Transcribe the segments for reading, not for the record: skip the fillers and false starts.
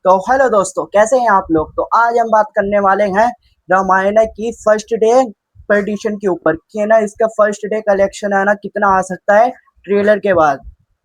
तो हेलो दोस्तों, कैसे हैं आप लोग। तो आज हम बात करने वाले हैं रामायण की फर्स्ट डे एडिशन के ऊपर कि ना इसका फर्स्ट डे कलेक्शन है ना कितना आ सकता है ट्रेलर के बाद।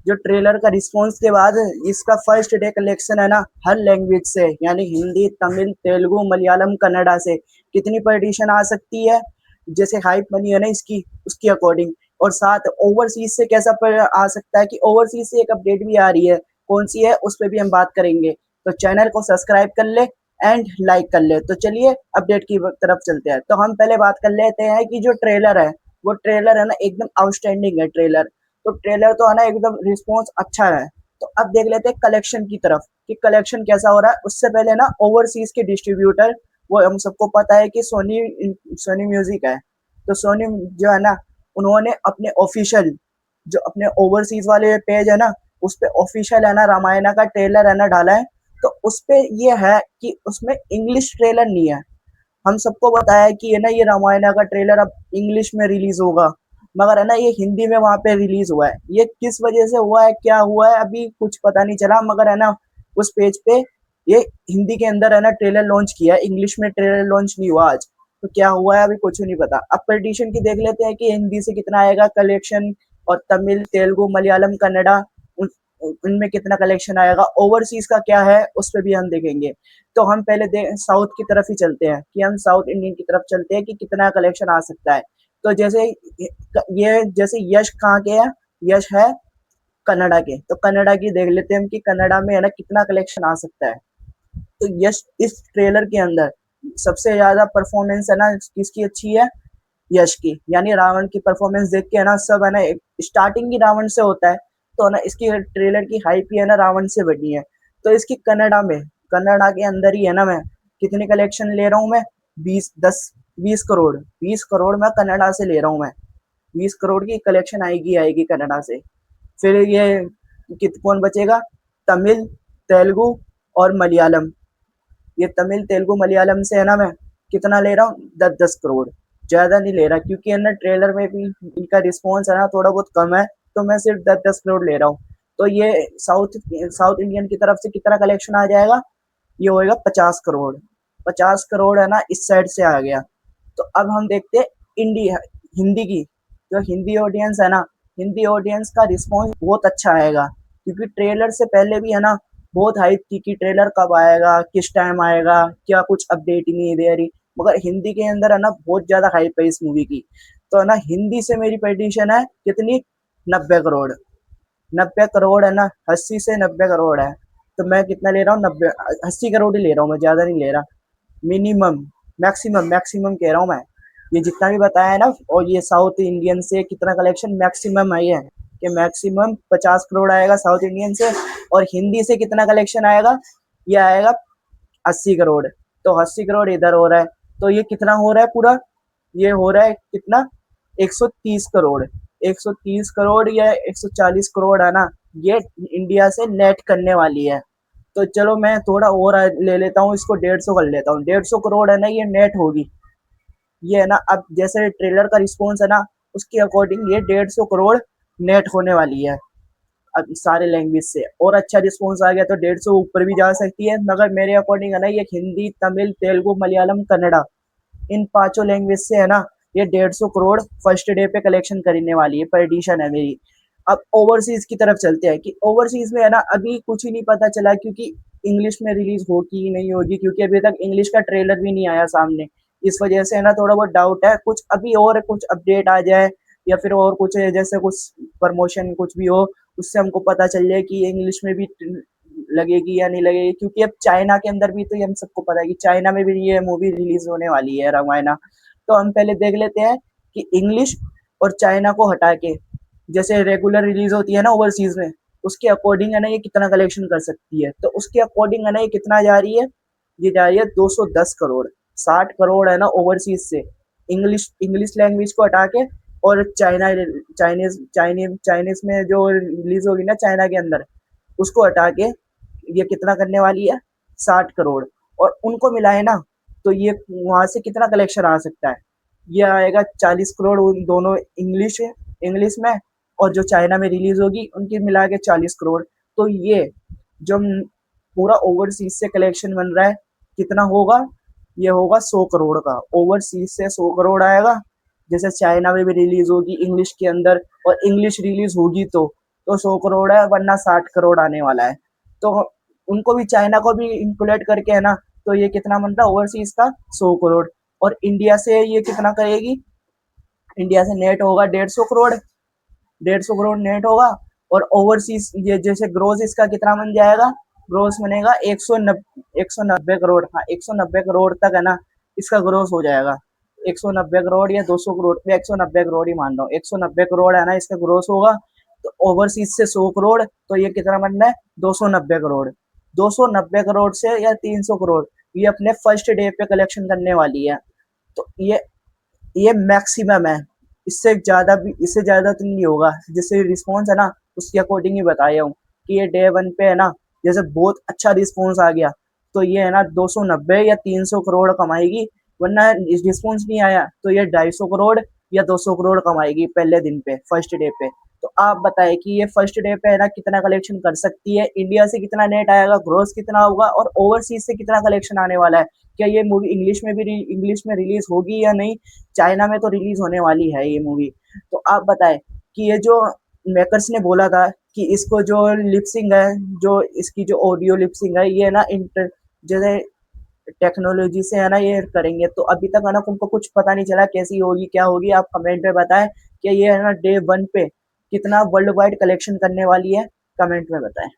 जो ट्रेलर का रिस्पांस के बाद इसका फर्स्ट डे कलेक्शन है ना हर लैंग्वेज से यानी हिंदी, तमिल, तेलुगु, मलयालम, कन्नड़ा से कितनी एडिशन आ सकती है, जैसे हाइप बनी है ना इसकी उसकी अकॉर्डिंग। और साथ ओवरसीज से कैसा आ सकता है कि ओवरसीज से एक अपडेट भी आ रही है, कौन सी है उस पर भी हम बात करेंगे। तो चैनल को सब्सक्राइब कर ले एंड लाइक कर ले। तो चलिए अपडेट की तरफ चलते हैं। तो हम पहले बात कर लेते हैं कि जो ट्रेलर है वो ट्रेलर है ना एकदम आउटस्टैंडिंग है ट्रेलर। तो ट्रेलर तो है ना एकदम रिस्पॉन्स अच्छा है। तो अब देख लेते हैं कलेक्शन की तरफ कि कलेक्शन कैसा हो रहा है। उससे पहले ना ओवरसीज के डिस्ट्रीब्यूटर, वो हम सबको पता है कि सोनी सोनी म्यूजिक है। तो सोनी जो है ना उन्होंने अपने ऑफिशियल जो अपने ओवरसीज वाले पेज है ना उस पे ऑफिशियल है ना रामायण का ट्रेलर है ना डाला है। तो उस पे ये है कि उसमें इंग्लिश ट्रेलर नहीं है। हम सबको बताया है कि ये ना ये रामायण का ट्रेलर अब इंग्लिश में रिलीज होगा, मगर है ना ये हिंदी में वहां पे रिलीज हुआ है। ये किस वजह से हुआ है, क्या हुआ है, अभी कुछ पता नहीं चला। मगर है ना उस पेज पे ये हिंदी के अंदर है ना ट्रेलर लॉन्च किया है, इंग्लिश में ट्रेलर लॉन्च नहीं हुआ आज। तो क्या हुआ है अभी कुछ नहीं पता। अब प्रेडिक्शन की देख लेते हैं कि हिंदी से कितना आएगा कलेक्शन, और तमिल, तेलुगु, मलयालम, कन्नड़ा उनमें कितना कलेक्शन आएगा। ओवरसीज का क्या है उस पर भी हम देखेंगे। तो हम पहले साउथ की तरफ ही चलते हैं कि हम साउथ इंडियन की तरफ चलते हैं कि कितना कलेक्शन आ सकता है। तो जैसे यश कहाँ के है, यश है कनाडा के। तो कनाडा की देख लेते हैं हम कि कनाडा में है ना कितना कलेक्शन आ सकता है। तो यश इस ट्रेलर के अंदर सबसे ज्यादा परफॉर्मेंस है ना किसकी अच्छी है, यश की। यानी रावण की परफॉर्मेंस देख के है ना सब है ना स्टार्टिंग ही रावण से होता है। तो ना इसकी ट्रेलर की हाइप ही है ना रावण से बनी है। तो इसकी कन्नड़ा के अंदर ही है ना मैं कितनी कलेक्शन ले रहा हूँ मैं, 20 करोड़ 20 करोड़ मैं कन्नड़ा से ले रहा हूँ मैं। 20 करोड़ की कलेक्शन आएगी आएगी कन्नड़ा से। फिर ये कौन बचेगा, तमिल, तेलुगु और मलयालम। ये तमिल, तेलुगु, मलयालम से है ना मैं कितना ले रहा हूँ, 10-10 करोड़। ज्यादा नहीं ले रहा क्योंकि है ना ट्रेलर में भी इनका रिस्पॉन्स है ना थोड़ा बहुत कम है। तो मैं सिर्फ 10-10 करोड़ ले रहा हूँ। तो ये साउथ साउथ इंडियन की तरफ से कितना कलेक्शन आ जाएगा, ये होएगा 50 करोड़। 50 करोड़ है ना इस साइड से आ गया। तो अब हम देखते हैं इंडिया हिंदी की। जो हिंदी ऑडियंस है ना, हिंदी ऑडियंस का रिस्पॉन्स बहुत अच्छा आएगा क्योंकि ट्रेलर से पहले भी है ना बहुत हाइप थी कि ट्रेलर कब आएगा, किस टाइम आएगा, क्या कुछ अपडेट ही नहीं दे रही। मगर हिंदी के अंदर है ना बहुत ज्यादा हाइप है इस मूवी की। तो है ना हिंदी से मेरी प्रेडिक्शन है कितनी, 90 करोड़। 90 करोड़ है ना, 80 से 90 करोड़ है। तो मैं कितना ले रहा हूँ, 80 करोड़ ही ले रहा हूँ मैं, ज्यादा नहीं ले रहा। मिनिमम, मैक्सिमम मैक्सिमम कह रहा हूँ मैं। ये जितना भी बताया है ना, और ये साउथ इंडियन से कितना कलेक्शन मैक्सिमम है ये, कि मैक्सिमम 50 करोड़ आएगा साउथ इंडियन से। और हिंदी से कितना कलेक्शन आएगा, ये आएगा 80 करोड़। तो 80 करोड़ इधर हो रहा है। तो ये कितना हो रहा है पूरा, ये हो रहा है कितना, 130 करोड़। 130 करोड़ या 140 करोड़ है ना, ये इंडिया से नेट करने वाली है। तो चलो मैं थोड़ा और ले लेता हूँ इसको, 150 कर लेता हूँ। 150 करोड़ है ना ये नेट होगी। ये है ना अब जैसे ट्रेलर का रिस्पॉन्स है ना उसके अकॉर्डिंग ये 150 करोड़ नेट होने वाली है। अब सारे लैंग्वेज से और अच्छा रिस्पॉन्स आ गया तो 150 ऊपर भी जा सकती है। मगर मेरे अकॉर्डिंग है ना ये हिंदी, तमिल, तेलुगु, मलयालम, कन्नड़ा, इन पांचों लैंग्वेज से है ना ये 150 करोड़ फर्स्ट डे पे कलेक्शन करने वाली है, प्रेडिक्शन है मेरी। अब ओवरसीज की तरफ चलते हैं कि ओवरसीज में है ना अभी कुछ ही नहीं पता चला क्योंकि इंग्लिश में रिलीज होगी नहीं होगी, क्योंकि अभी तक इंग्लिश का ट्रेलर भी नहीं आया सामने। इस वजह से है ना थोड़ा बहुत डाउट है, कुछ अभी और कुछ अपडेट आ जाए या फिर और कुछ जैसे कुछ प्रमोशन कुछ भी हो, उससे हमको पता चल जाए कि इंग्लिश में भी लगेगी या नहीं लगेगी। क्योंकि अब चाइना के अंदर भी तो ये हम सबको पता है कि चाइना में भी ये मूवी रिलीज होने वाली है रामायणा। तो हम पहले देख लेते हैं कि इंग्लिश और चाइना को हटा के जैसे रेगुलर रिलीज होती है ना ओवरसीज में, उसके अकॉर्डिंग है ना ये कितना कलेक्शन कर सकती है। तो उसके अकॉर्डिंग है ना ये कितना जा रही है, ये जा रही है 210 करोड़। 60 करोड़ है ना ओवरसीज से, इंग्लिश इंग्लिश लैंग्वेज को हटा के। और चाइनीज में जो रिलीज होगी ना चाइना के अंदर, उसको हटा के ये कितना करने वाली है, 60 करोड़। और उनको मिलाए ना तो ये वहां से कितना कलेक्शन आ सकता है, ये आएगा 40 करोड़ उन दोनों इंग्लिश इंग्लिश में। और जो चाइना में रिलीज होगी उनकी मिला के 40 करोड़। तो ये जो पूरा ओवरसीज से कलेक्शन बन रहा है, कितना होगा, ये होगा 100 करोड़ का। ओवरसीज से 100 करोड़ आएगा, जैसे चाइना में भी रिलीज होगी इंग्लिश के अंदर, और इंग्लिश रिलीज होगी तो 100 करोड़ है, वरना 60 करोड़ आने वाला है। तो उनको भी, चाइना को भी इंक्लूड करके है ना, तो ये कितना बन रहा है ओवरसीज का 100 करोड़। और इंडिया से ये कितना करेगी, इंडिया से नेट होगा 150 करोड़, 150 करोड़ नेट होगा। और ओवरसीज ये जैसे ग्रोस इसका कितना बन जाएगा, ग्रोस बनेगा 190 करोड़, हाँ 190 करोड़ तक है ना इसका ग्रोस हो जाएगा। 190 करोड़ या 200 करोड़, मैं 190 करोड़ ही मान रहा हूँ, 190 करोड़ है ना इसका ग्रोस होगा। तो ओवरसीज से 100 करोड़, तो ये कितना बन रहा है 290 करोड़। 290 करोड़ से या 300 करोड़ ये अपने फर्स्ट डे पे कलेक्शन करने वाली है। तो ये मैक्सिमम है, इससे ज्यादा तो नहीं होगा। जैसे रिस्पॉन्स है ना उसके अकॉर्डिंग ही बताया हूँ कि ये डे वन पे है ना, जैसे बहुत अच्छा रिस्पॉन्स आ गया तो ये है ना 290 या 300 करोड़ कमाएगी, वरना रिस्पॉन्स नहीं आया तो ये 250 करोड़ या 200 करोड़ कमाएगी पहले दिन पे, फर्स्ट डे पे। तो आप बताएं कि ये फर्स्ट डे पे है ना कितना कलेक्शन कर सकती है, इंडिया से कितना नेट आएगा, ग्रोस कितना होगा, और ओवरसीज से कितना कलेक्शन आने वाला है। क्या ये मूवी इंग्लिश में रिलीज होगी या नहीं, चाइना में तो रिलीज होने वाली है ये मूवी। तो आप बताएं कि ये जो मेकर्स ने बोला था कि इसको जो लिपसिंग है, जो इसकी जो ऑडियो लिपसिंग है ये ना इंटर जैसे टेक्नोलॉजी से है ना ये करेंगे, तो अभी तक है ना उनको कुछ पता नहीं चला कैसी होगी क्या होगी। आप कमेंट में बताएं कि ये है ना डे वन पे कितना वर्ल्ड वाइड कलेक्शन करने वाली है, कमेंट में बताएं।